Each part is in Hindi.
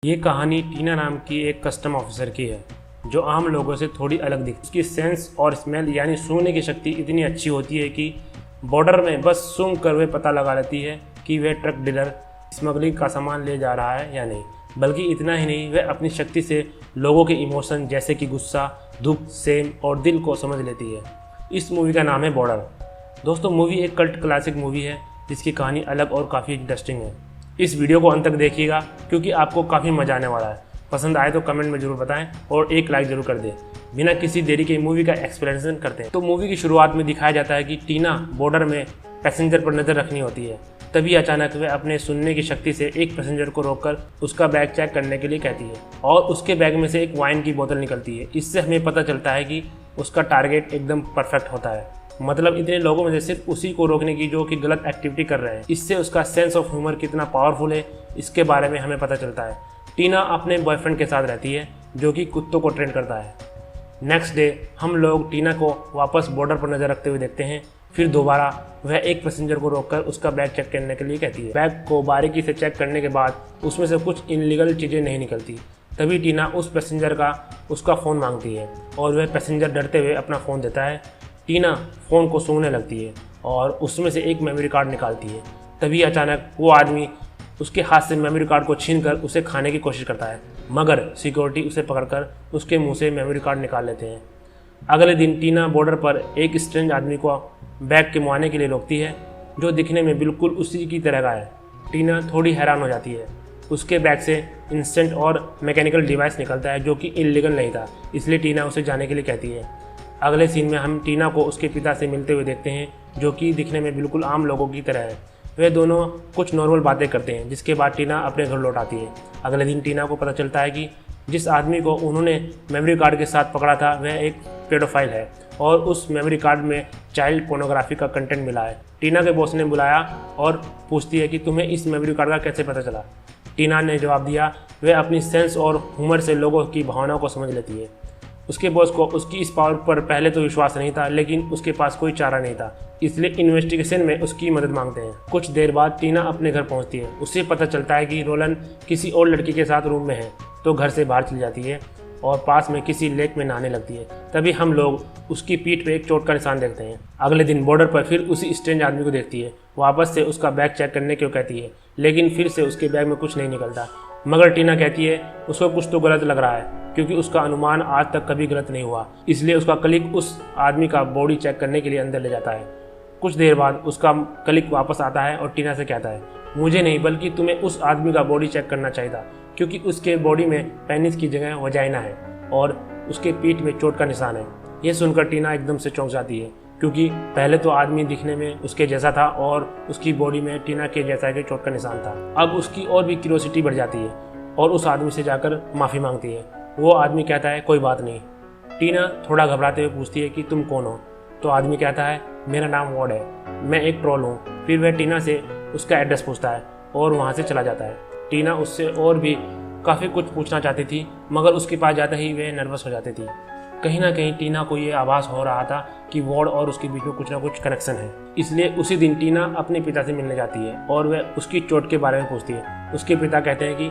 ये कहानी टीना नाम की एक कस्टम ऑफिसर की है जो आम लोगों से थोड़ी अलग दिखती है। उसकी सेंस और स्मेल यानी सूंघने की शक्ति इतनी अच्छी होती है कि बॉर्डर में बस सूंघ कर वे पता लगा लेती है कि वह ट्रक डीलर स्मगलिंग का सामान ले जा रहा है या नहीं। बल्कि इतना ही नहीं, वह अपनी शक्ति से लोगों के इमोशन जैसे कि गुस्सा, दुख, सेम और दिल को समझ लेती है। इस मूवी का नाम है बॉर्डर। दोस्तों, मूवी एक कल्ट क्लासिक मूवी है जिसकी कहानी अलग और काफ़ी इंटरेस्टिंग है। इस वीडियो को अंत तक देखिएगा क्योंकि आपको काफ़ी मजा आने वाला है। पसंद आए तो कमेंट में जरूर बताएं और एक लाइक जरूर कर दें। बिना किसी देरी के मूवी का एक्सप्लेनेशन करते हैं। तो मूवी की शुरुआत में दिखाया जाता है कि टीना बॉर्डर में पैसेंजर पर नज़र रखनी होती है। तभी अचानक वह अपने सुनने की शक्ति से एक पैसेंजर को रोककर उसका बैग चेक करने के लिए कहती है और उसके बैग में से एक वाइन की बोतल निकलती है। इससे हमें पता चलता है कि उसका टारगेट एकदम परफेक्ट होता है। मतलब इतने लोगों में से सिर्फ उसी को रोकने की जो कि गलत एक्टिविटी कर रहे हैं। इससे उसका सेंस ऑफ ह्यूमर कितना पावरफुल है इसके बारे में हमें पता चलता है। टीना अपने बॉयफ्रेंड के साथ रहती है जो कि कुत्तों को ट्रेन करता है। नेक्स्ट डे हम लोग टीना को वापस बॉर्डर पर नज़र रखते हुए देखते हैं। फिर दोबारा वह एक पैसेंजर को रोककर उसका बैग चेक करने के लिए कहती है। बैग को बारीकी से चेक करने के बाद उसमें से कुछ इनलीगल चीज़ें नहीं निकलती। तभी टीना उस पैसेंजर का उसका फ़ोन मांगती है और वह पैसेंजर डरते हुए अपना फ़ोन देता है। टीना फ़ोन को सूंघने लगती है और उसमें से एक मेमोरी कार्ड निकालती है। तभी अचानक वो आदमी उसके हाथ से मेमोरी कार्ड को छीनकर उसे खाने की कोशिश करता है, मगर सिक्योरिटी उसे पकड़कर उसके मुंह से मेमोरी कार्ड निकाल लेते हैं। अगले दिन टीना बॉर्डर पर एक स्ट्रेंज आदमी को बैग के मुआने के लिए रोकती है जो दिखने में बिल्कुल उसी की तरह का है। टीना थोड़ी हैरान हो जाती है। उसके बैग से इंस्टेंट और मैकेनिकल डिवाइस निकलता है जो कि इलीगल नहीं था, इसलिए टीना उसे जाने के लिए कहती है। अगले सीन में हम टीना को उसके पिता से मिलते हुए देखते हैं जो कि दिखने में बिल्कुल आम लोगों की तरह है। वे दोनों कुछ नॉर्मल बातें करते हैं जिसके बाद टीना अपने घर लौट आती है। अगले दिन टीना को पता चलता है कि जिस आदमी को उन्होंने मेमोरी कार्ड के साथ पकड़ा था वह एक पेडोफाइल है और उस मेमोरी कार्ड में चाइल्ड पोर्नोग्राफी का कंटेंट मिला है। टीना के बॉस ने बुलाया और पूछती है कि तुम्हें इस मेमोरी कार्ड का कैसे पता चला। टीना ने जवाब दिया, वह अपनी सेंस और ह्यूमर से लोगों की भावनाओं को समझ लेती है। उसके बॉस को उसकी इस पावर पर पहले तो विश्वास नहीं था, लेकिन उसके पास कोई चारा नहीं था, इसलिए इन्वेस्टिगेशन में उसकी मदद मांगते हैं। कुछ देर बाद टीना अपने घर पहुंचती है। उससे पता चलता है कि रोलन किसी और लड़की के साथ रूम में है, तो घर से बाहर चली जाती है और पास में किसी लेक में नहाने लगती है। तभी हम लोग उसकी पीठ पे एक चोट का निशान देखते हैं। अगले दिन बॉर्डर पर फिर उसी स्ट्रेंज आदमी को देखती है। वापस से उसका बैग चेक करने को कहती है, लेकिन फिर से उसके बैग में कुछ नहीं निकलता। मगर टीना कहती है उसको कुछ तो गलत लग रहा है क्योंकि उसका अनुमान आज तक कभी गलत नहीं हुआ। इसलिए उसका कलीग उस आदमी का बॉडी चेक करने के लिए अंदर ले जाता है। कुछ देर बाद उसका कलीग वापस आता है और टीना से कहता है, मुझे नहीं बल्कि तुम्हें उस आदमी का बॉडी चेक करना चाहिए था क्योंकि उसके बॉडी में पेनिस की जगह वजाइना है और उसके पीठ में चोट का निशान है। यह सुनकर टीना एकदम से चौंक जाती है क्योंकि पहले तो आदमी दिखने में उसके जैसा था और उसकी बॉडी में टीना के जैसा के चोट का निशान था। अब उसकी और भी क्यूरियोसिटी बढ़ जाती है और उस आदमी से जाकर माफ़ी मांगती है। वो आदमी कहता है कोई बात नहीं। टीना थोड़ा घबराते हुए पूछती है कि तुम कौन हो? तो आदमी कहता है मेरा नाम वॉर्ड है, मैं एक ट्रोल हूँ। फिर वह टीना से उसका एड्रेस पूछता है और वहाँ से चला जाता है। टीना उससे और भी काफ़ी कुछ पूछना चाहती थी, मगर उसके पास जाते ही वह नर्वस हो जाती थी। कहीं ना कहीं टीना को ये आभास हो रहा था कि वॉर्ड और उसके बीच में कुछ ना कुछ कनेक्शन है। इसलिए उसी दिन टीना अपने पिता से मिलने जाती है और वह उसकी चोट के बारे में पूछती है। उसके पिता कहते हैं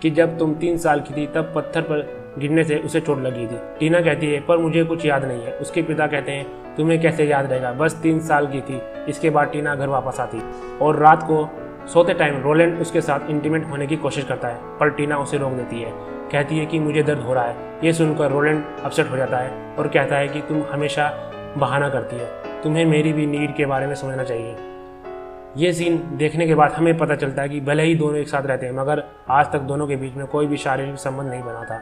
कि जब तुम 3 साल की थी तब पत्थर पर गिरने से उसे चोट लगी थी। टीना कहती है पर मुझे कुछ याद नहीं है। उसके पिता कहते हैं तुम्हें कैसे याद रहेगा, बस 3 साल की थी। इसके बाद टीना घर वापस आती और रात को सोते टाइम रोलैंड उसके साथ इंटीमेट होने की कोशिश करता है, पर टीना उसे रोक देती है। कहती है कि मुझे दर्द हो रहा है। ये सुनकर रोलैंड अपसेट हो जाता है और कहता है कि तुम हमेशा बहाना करती है, तुम्हें मेरी भी नीड के बारे में समझना चाहिए। ये सीन देखने के बाद हमें पता चलता है कि भले ही दोनों एक साथ रहते हैं, मगर आज तक दोनों के बीच में कोई भी शारीरिक संबंध नहीं बना था।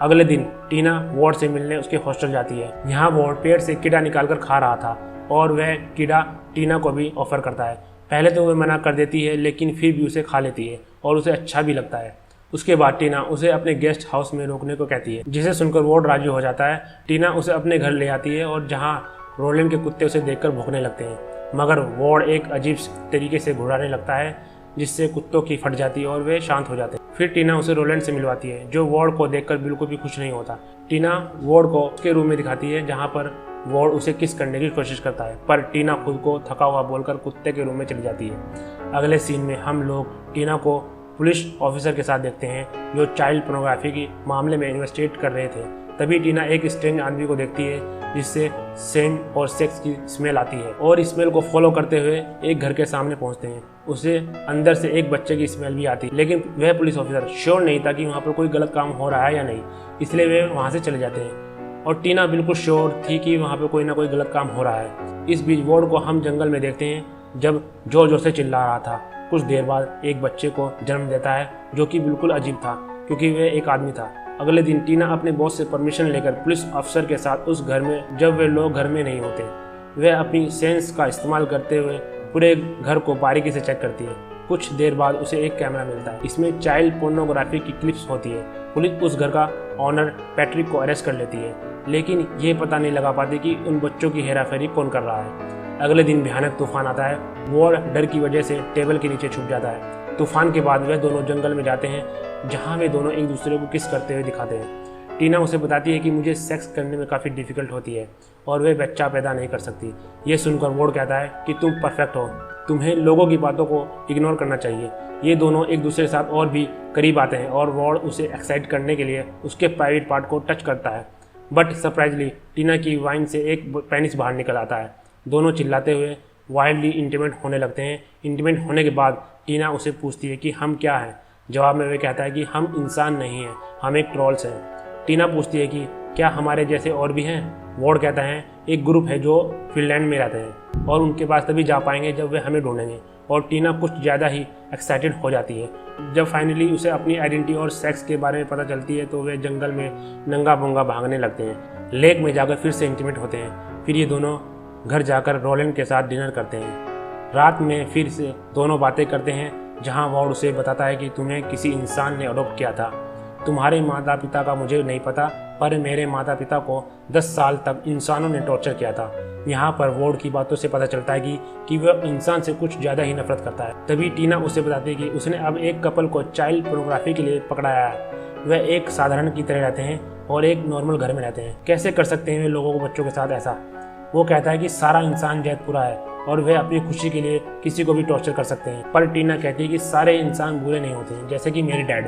अगले दिन टीना वॉर्ड से मिलने उसके हॉस्टल जाती है। यहाँ वॉर्ड पेड़ से कीड़ा निकालकर खा रहा था और वह कीड़ा टीना को भी ऑफर करता है। पहले तो वह मना कर देती है, लेकिन फिर भी उसे खा लेती है और उसे अच्छा भी लगता है। उसके बाद टीना उसे अपने गेस्ट हाउस में रोकने को कहती है, जिसे सुनकर वॉर्ड राजी हो जाता है। टीना उसे अपने घर ले आती है और जहाँ रोलैंड के कुत्ते उसे देखकर भौंकने लगते हैं, मगर वॉर्ड एक अजीब तरीके से घुराने लगता है जिससे कुत्तों की फट जाती है और वे शांत हो जाते हैं। फिर टीना उसे रोलैंड से मिलवाती है जो वॉर्ड को देखकर बिल्कुल भी खुश नहीं होता। टीना वॉर्ड को उसके रूम में दिखाती है जहाँ पर वॉर्ड उसे किस करने की कोशिश करता है, पर टीना खुद को थका हुआ बोलकर कुत्ते के रूम में चली जाती है। अगले सीन में हम लोग टीना को पुलिस ऑफिसर के साथ देखते हैं जो चाइल्ड पोर्नोग्राफी की मामले में इन्वेस्टिगेट कर रहे थे। तभी टीना एक स्ट्रेंज आदमी को देखती है जिससे सेंट और सेक्स की स्मेल आती है और स्मेल को फॉलो करते हुए एक घर के सामने पहुंचते हैं। उसे अंदर से एक बच्चे की स्मेल भी आती है, लेकिन वह पुलिस ऑफिसर श्योर नहीं था कि वहाँ पर कोई गलत काम हो रहा है या नहीं, इसलिए वे वहाँ से चले जाते हैं। और टीना बिल्कुल श्योर थी कि वहाँ पर कोई ना कोई गलत काम हो रहा है। इस बीच वार्ड को हम जंगल में देखते हैं जब जोर जोर से चिल्ला रहा था। कुछ देर बाद एक बच्चे को जन्म देता है जो कि बिल्कुल अजीब था क्योंकि वह एक आदमी था। अगले दिन टीना अपने बॉस से परमिशन लेकर पुलिस अफसर के साथ उस घर में, जब वे लोग घर में नहीं होते, वह अपनी सेंस का इस्तेमाल करते हुए पूरे घर को बारीकी से चेक करती है। कुछ देर बाद उसे एक कैमरा मिलता है, इसमें चाइल्ड पोर्नोग्राफी की क्लिप्स होती है। पुलिस उस घर का ऑनर पैट्रिक को अरेस्ट कर लेती है, लेकिन ये पता नहीं लगा पाती कि उन बच्चों की हेराफेरी कौन कर रहा है। अगले दिन भयानक तूफान आता है। वार्ड डर की वजह से टेबल के नीचे छुप जाता है। तूफान के बाद वह दोनों जंगल में जाते हैं जहां वे दोनों एक दूसरे को किस करते हुए दिखाते हैं। टीना उसे बताती है कि मुझे सेक्स करने में काफ़ी डिफिकल्ट होती है और वे बच्चा पैदा नहीं कर सकती। ये सुनकर वार्ड कहता है कि तुम परफेक्ट हो, तुम्हें लोगों की बातों को इग्नोर करना चाहिए। ये दोनों एक दूसरे के साथ और भी करीब आते हैं और वार्ड उसे एक्साइट करने के लिए उसके प्राइवेट पार्ट को टच करता है। बट सरप्राइजली टीना की वाइन से एक पेनिस बाहर निकल आता है। दोनों चिल्लाते हुए वाइल्डली इंटीमेट होने लगते हैं। इंटीमेट होने के बाद टीना उसे पूछती है कि हम क्या हैं। जवाब में वे कहता है कि हम इंसान नहीं हैं, हम एक ट्रॉल्स हैं। टीना पूछती है कि क्या हमारे जैसे और भी हैं। वार्ड कहता है एक ग्रुप है जो फिनलैंड में रहते हैं और उनके पास तभी जा पाएंगे जब वे हमें ढूंढेंगे। और टीना कुछ ज़्यादा ही एक्साइटेड हो जाती है। जब फाइनली उसे अपनी आइडेंटिटी और सेक्स के बारे में पता चलती है तो वे जंगल में नंगा पुंगा भागने लगते हैं। लेक में जाकर फिर से इंटीमेट होते हैं। फिर ये दोनों घर जाकर रोलैंड के साथ डिनर करते हैं। रात में फिर से दोनों बातें करते हैं जहां वार्ड उसे बताता है कि तुम्हें किसी इंसान ने अडॉप्ट किया था। तुम्हारे माता पिता का मुझे नहीं पता, पर मेरे माता पिता को 10 साल तक इंसानों ने टॉर्चर किया था। यहाँ पर वार्ड की बातों से पता चलता है कि वह इंसान से कुछ ज़्यादा ही नफरत करता है। तभी टीना उसे बताती है कि उसने अब एक कपल को चाइल्ड पोर्नोग्राफी के लिए पकड़ाया है। वह एक साधारण की तरह रहते हैं और एक नॉर्मल घर में रहते हैं। कैसे कर सकते हैं वे लोगों को बच्चों के साथ ऐसा। वो कहता है कि सारा इंसान जैतपुरा है और वे अपनी खुशी के लिए किसी को भी टॉर्चर कर सकते हैं। पर टीना कहती है कि सारे इंसान बुरे नहीं होते हैं, जैसे कि मेरे डैड।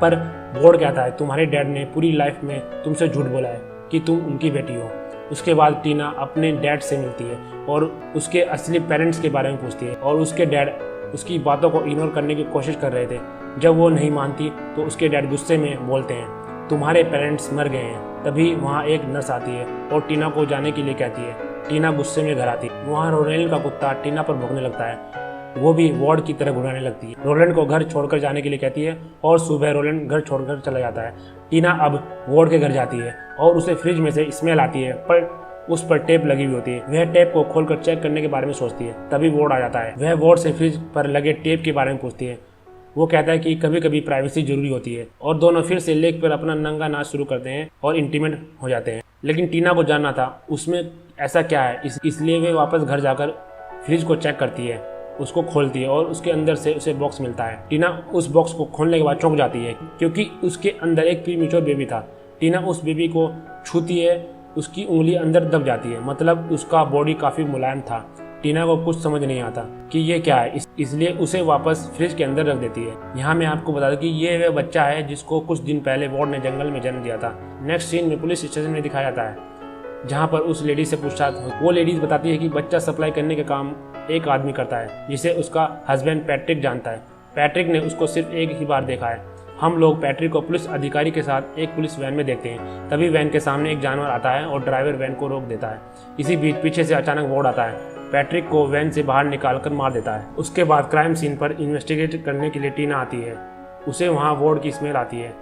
पर वार्ड कहता है तुम्हारे डैड ने पूरी लाइफ में तुमसे झूठ बोला है कि तुम उनकी बेटी हो। उसके बाद टीना अपने डैड से मिलती है और उसके असली पेरेंट्स के बारे में पूछती है और उसके डैड उसकी बातों को इग्नोर करने की कोशिश कर रहे थे। जब वो नहीं मानती तो उसके डैड गुस्से में बोलते हैं तुम्हारे पेरेंट्स मर गए हैं। तभी वहाँ एक नर्स आती है और टीना को जाने के लिए कहती है। टीना गुस्से में घर आती है। वहाँ रोलैंड का कुत्ता टीना पर भौंकने लगता है। वो भी वार्ड की तरह घुराने लगती है। रोलैंड को घर छोड़कर जाने के लिए कहती है और सुबह रोलैंड घर छोड़कर चला जाता है। टीना अब वार्ड के घर जाती है और उसे फ्रिज में से स्मेल आती है, पर उस पर टेप लगी हुई होती है। वह टेप को खोलकर चेक करने के बारे में सोचती है। तभी वार्ड आ जाता है। वह वार्ड से फ्रिज पर लगे टेप के बारे में पूछती है। वो कहता है कि कभी कभी प्राइवेसी जरूरी होती है और दोनों फिर से लेक पर अपना नंगा नाच शुरू करते हैं और इंटीमेट हो जाते हैं। लेकिन टीना को जानना था उसमें ऐसा क्या है, इसलिए वे वापस घर जाकर फ्रिज को चेक करती है, उसको खोलती है और उसके अंदर से उसे बॉक्स मिलता है। टीना उस बॉक्स को खोलने के बाद चौंक जाती है क्योंकि उसके अंदर एक प्रीमेच्योर बेबी था। टीना उस बेबी को छूती है, उसकी उंगली अंदर दब जाती है, मतलब उसका बॉडी काफी मुलायम था। टीना को कुछ समझ नहीं आता कि ये क्या है, इसलिए उसे वापस फ्रिज के अंदर रख देती है। यहाँ मैं आपको बता दूं कि ये वह बच्चा है जिसको कुछ दिन पहले वार्ड ने जंगल में जन्म दिया था। नेक्स्ट सीन में पुलिस स्टेशन में दिखाया जाता है जहाँ पर उस लेडी से पूछताछ वो लेडीज बताती है कि बच्चा सप्लाई करने का काम एक आदमी करता है जिसे उसका हस्बैंड पैट्रिक जानता है। पैट्रिक ने उसको सिर्फ एक ही बार देखा है। हम लोग पैट्रिक को पुलिस अधिकारी के साथ एक पुलिस वैन में देखते हैं। तभी वैन के सामने एक जानवर आता है और ड्राइवर वैन को रोक देता है। इसी बीच पीछे से अचानक वार्ड आता है, पैट्रिक को वैन से बाहर निकालकर मार देता है। उसके बाद क्राइम सीन पर इन्वेस्टिगेट करने के लिए टीना आती है। उसे वहाँ वार्ड की स्मेल आती है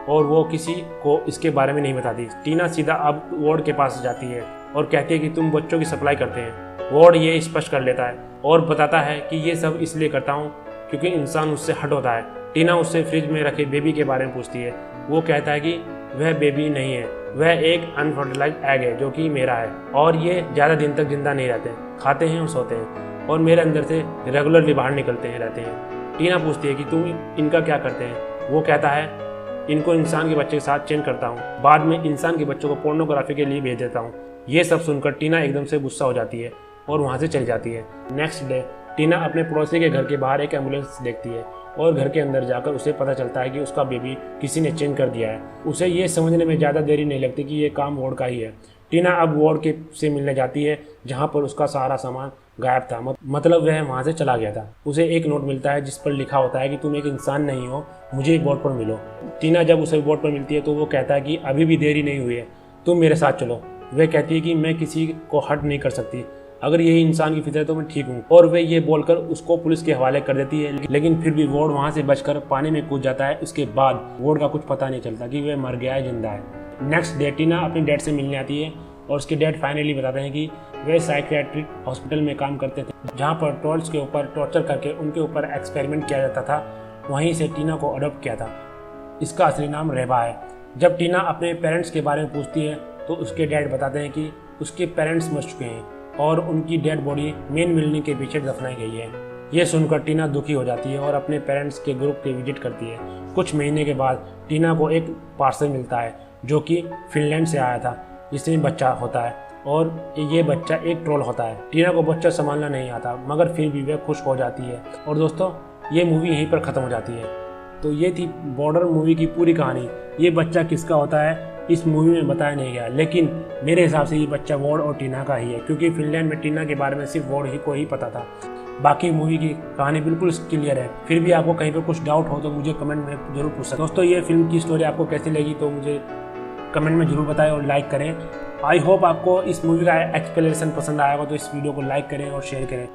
और वो किसी को इसके बारे में नहीं बताती। टीना सीधा अब वार्ड के पास जाती है और कहती है कि तुम बच्चों की सप्लाई करते हैं। वार्ड ये स्पष्ट कर लेता है और बताता है कि ये सब इसलिए करता हूँ क्योंकि इंसान उससे हट होता है। टीना उससे फ्रिज में रखे बेबी के बारे में पूछती है। वो कहता है कि वह बेबी नहीं है, वह एक अनफर्टिलाइज्ड एग है जो कि मेरा है और ये ज़्यादा दिन तक जिंदा नहीं रहते, खाते हैं और सोते हैं और मेरे अंदर से रेगुलरली बाहर निकलते हैं रहते हैं। टीना पूछती है कि तुम इनका क्या करते हैं। वो कहता है इनको इंसान के बच्चे के साथ चेंज करता हूँ, बाद में इंसान के बच्चों को पोर्नोग्राफी के लिए भेज देता हूँ। ये सब सुनकर टीना एकदम से गुस्सा हो जाती है और वहाँ से चली जाती है। नेक्स्ट डे टीना अपने पड़ोसी के घर के बाहर एक एम्बुलेंस देखती है और घर के अंदर जाकर उसे पता चलता है कि उसका बेबी किसी ने चेंज कर दिया है। उसे ये समझने में ज़्यादा देरी नहीं लगती कि ये काम वार्ड का ही है। टीना अब वार्ड के से मिलने जाती है जहाँ पर उसका सारा सामान गायब था, मतलब वह वहाँ से चला गया था। उसे एक नोट मिलता है जिस पर लिखा होता है कि तुम एक इंसान नहीं हो, मुझे एक वार्ड पर मिलो। टीना जब उसे वार्ड पर मिलती है तो वो कहता है कि अभी भी देरी नहीं हुई है, तुम मेरे साथ चलो। वह कहती है कि मैं किसी को हर्ट नहीं कर सकती, अगर यही इंसान की फितरत है तो मैं ठीक हूँ। और वह ये बोलकर उसको पुलिस के हवाले कर देती है, लेकिन फिर भी वार्ड वहाँ से बचकर पानी में कूद जाता है। उसके बाद वार्ड का कुछ पता नहीं चलता कि वह मर गया है जिंदा है। नेक्स्ट डे टीना अपने डैड से मिलने आती है और उसके डैड फाइनली बताते हैं कि वे साइकियाट्रिक हॉस्पिटल में काम करते थे जहाँ पर ट्रोल्स के ऊपर टॉर्चर करके उनके ऊपर एक्सपेरिमेंट किया जाता था। वहीं से टीना को अडॉप्ट किया था। इसका असली नाम रेबा है। जब टीना अपने पेरेंट्स के बारे में पूछती है तो उसके डैड बताते हैं कि उसके पेरेंट्स मर चुके हैं और उनकी डेड बॉडी मेन बिल्डिंग के पीछे दफनाई गई है। ये सुनकर टीना दुखी हो जाती है और अपने पेरेंट्स के ग्रुप की विजिट करती है। कुछ महीने के बाद टीना को एक पार्सल मिलता है जो कि फिनलैंड से आया था, जिसमें बच्चा होता है और ये बच्चा एक ट्रोल होता है। टीना को बच्चा संभालना नहीं आता, मगर फिर भी वह खुश हो जाती है। और दोस्तों, ये मूवी यहीं पर ख़त्म हो जाती है। तो ये थी बॉर्डर मूवी की पूरी कहानी। ये बच्चा किसका होता है इस मूवी में बताया नहीं गया, लेकिन मेरे हिसाब से ये बच्चा वार्ड और टीना का ही है, क्योंकि फिनलैंड में टीना के बारे में सिर्फ वार्ड ही को ही पता था। बाकी मूवी की कहानी बिल्कुल क्लियर है। फिर भी आपको कहीं पर कुछ डाउट हो तो मुझे कमेंट में जरूर पूछ सकते। दोस्तों, ये फिल्म की स्टोरी आपको कैसी लगी तो मुझे कमेंट में जरूर बताएं और लाइक करें। आई होप आपको इस मूवी का एक्सप्लेनेशन पसंद आएगा, तो इस वीडियो को लाइक करें और शेयर करें।